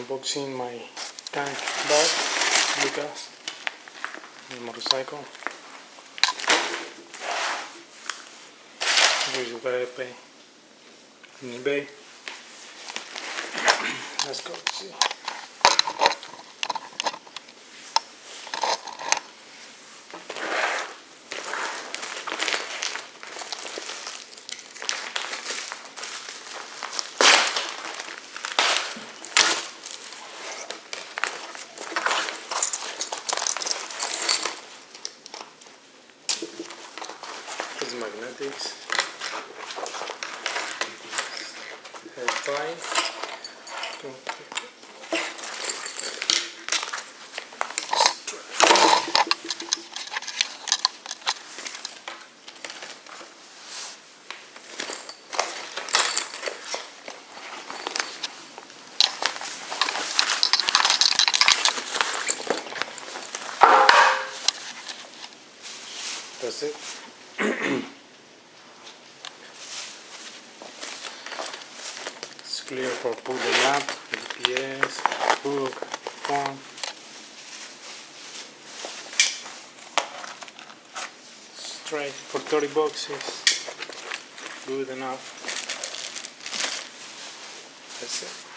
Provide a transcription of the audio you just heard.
unboxing my tank bag, Lucas, the motorcycle. Which is what I pay in eBay. Let's go see. It's magnetics. F5. That's it. It's clear for putting up, GPS, book, phone. Straight for 30 boxes. Good enough. That's it.